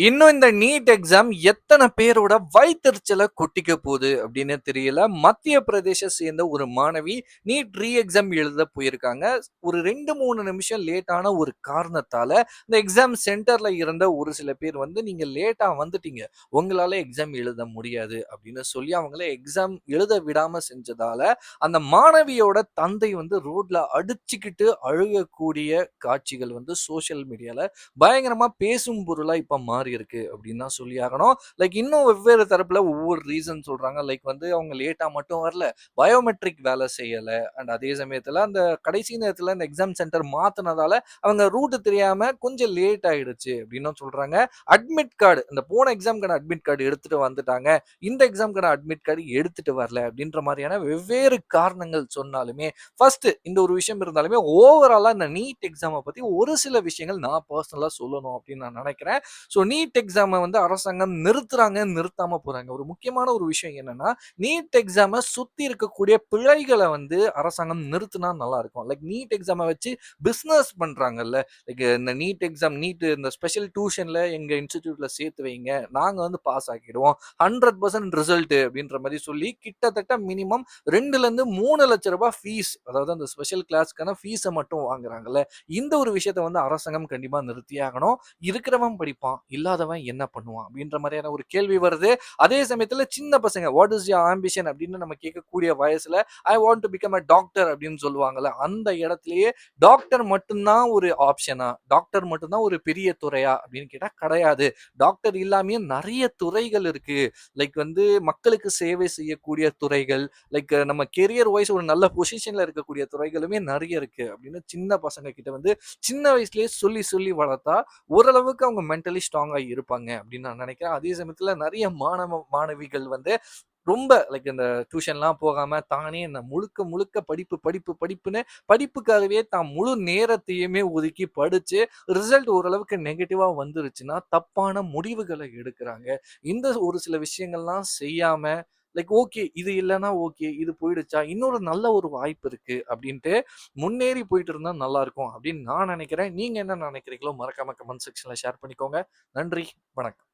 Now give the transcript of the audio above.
இன்னும் இந்த NEET exam எத்தன பேரோட வயித்தெரிச்சல கொட்டிக்க போகுது அப்படின்னு தெரியல. மத்திய பிரதேச சேர்ந்த ஒரு மாணவி நீட் ரீ எக்ஸாம் எழுத போயிருக்காங்க. ஒரு 2, 3 நிமிஷம் லேட்டான ஒரு காரணத்தால, இந்த எக்ஸாம் சென்டர்ல இருந்த ஒரு சில பேர் வந்து, "நீங்க லேட்டா வந்துட்டீங்க. உங்களால எக்ஸாம் எழுத முடியாது." அப்படின்னு சொல்லி அவங்கள எக்ஸாம் எழுத விடாம செஞ்சதால, அந்த மாணவியோட தந்தை வந்து ரோட்ல அடிச்சுக்கிட்டு அழுகக்கூடிய காட்சிகள் வந்து சோசியல் மீடியால பயங்கரமா பேசும் பொருளா இப்ப மாறி இருக்கு அப்படின்னு தான் சொல்லி ஆகணும். லைக் இன்னும் வெவ்வேறு தரப்புல ஒவ்வொரு ரீசன் சொல்றாங்க. லைக் வந்து அவங்க லேட்டா மட்டும் வரல. பயோமெட்ரிக் வேலை செய்யல. அண்ட் அதே சமயத்துல அந்த கடைசி நேரத்துல இந்த எக்ஸாம் சென்டர் மாத்துனதால அவங்க ரூட் தெரியாம கொஞ்சம் லேட் ஆயிடுச்சு அப்படின்னும் சொல்றாங்க. அட்மிட் கார்டு இந்த போன எக்ஸாம்க்கான அட்மிட் கார்டு எடுத்துட்டு வந்துட்டாங்க. இந்த எக்ஸாம்க்கான அட்மிட் கார்டு எடுத்துட்டு வரல அப்படின்ற மாதிரியான வெவ்வேறு காரணங்கள் சொன்னாலுமே, ஃபர்ஸ்ட் இந்த ஒரு விஷயம் இருந்தாலுமே ஓவராலா இந்த நீட் எக்ஸாம பத்தி ஒரு சில விஷயங்கள் நான் பர்சனலா சொல்லணும் அப்படின்னு நான் நினைக்கிறேன். ஸோ நீட் எக்ஸாம வந்து அரசாங்கம் நிறுத்துறாங்க, நிறுத்தாம போறாங்க. ஒரு முக்கியமான ஒரு விஷயம் என்னன்னா, நீட் எக்ஸாம சுத்தி இருக்கக்கூடிய பிழைகள வந்து அரசாங்கம் நிறுத்துனா நல்லா இருக்கும். லைக் நீட் எக்ஸாம வச்சு பிசினஸ் பண்றாங்கல்ல. லைக் இந்த நீட் எக்ஸாம் இந்த ஸ்பெஷல் டியூஷன்ல எங்க இன்ஸ்டிடியூட்ல சேர்த்து வைங்க. நாங்க வந்து பாஸ் ஆக்கிடுவோம். 100% ரிசல்ட் அப்படின்ற மாரி சொல்லி கிட்டத்தட்ட மினிமம் 2லருந்து 3 லட்சம் ரூபாய் ஃபீஸ் அதாவது அந்த ஸ்பெஷல் கிளாஸ்க்கான ஃபீஸ மட்டும் வாங்குறாங்கல்ல. இந்த ஒரு விஷயத்த வந்து அரசாங்கம் கண்டிப்பா நிறுத்தியே ஆகணும். இருக்கிறவன் படிப்பான், இல்லாதவன் என்ன பண்ணுவான்? அப்படின்ற மாரியான ஒரு கேள்வி வருது. அதே சமயத்துல சின்ன பசங்க வாட் இஸ் யுவர் ஆம்பிஷன் அப்படின்னு நம்ம கேட்கக்கூடிய வயசுல I want to become a doctor அப்படின்னு சொல்லுவாங்கல்ல. அந்த இடத்திலேயே டாக்டர் மட்டும் தான் ஒரு ஆப்ஷனா? டாக்டர் மட்டும் தான் ஒரு பெரிய துறையா? அப்படின்னு கேட்டா கிடையாது. டாக்டர் இல்லாமயே நெறைய துறைகள் இருக்கு. லைக் வந்து மக்களுக்கு சேவை செய்யக்கூடிய துறைகள், லைக் நம்ம கெரியர் வைஸ் ஒரு நல்ல பொசிஷன்ல இருக்கக்கூடிய துறைகளுமே நெறைய இருக்கு. அப்படின்னு சின்ன பசங்க கிட்ட வந்து சின்ன வயசுலயே சொல்லி சொல்லி வளர்த்தா, ஓரளவுக்கு அவங்க மென்டலி ஸ்ட்ராங்கா இருப்பாங்க அப்படின்னு நான் நினைக்கிறேன். அதே சமயத்துல நெறைய மாணவிகள் வந்து ரொம்ப லைக் இந்த டியூஷன்லாம் போகாம தானே இந்த முழுக்க முழுக்க படிப்பு படிப்பு படிப்புன்னு படிப்புக்காகவே தான் முழு நேரத்தையுமே ஒதுக்கி படிச்சு ரிசல்ட் ஓரளவுக்கு நெகட்டிவா வந்துருச்சுன்னா தப்பான முடிவுகளை எடுக்கிறாங்க. இந்த ஒரு சில விஷயங்கள்லாம் செய்யாம லைக் ஓகே இது இல்லைன்னா ஓகே இது போயிடுச்சா இன்னொரு நல்ல ஒரு வாய்ப்பு இருக்கு அப்படின்ட்டு முன்னேறி போயிட்டு இருந்தா நல்லா இருக்கும் அப்படின்னு நான் நினைக்கிறேன். நீங்க என்ன நினைக்கிறீங்களோ மறக்காம கமெண்ட் செக்ஷன்ல ஷேர் பண்ணிக்கோங்க. நன்றி, வணக்கம்.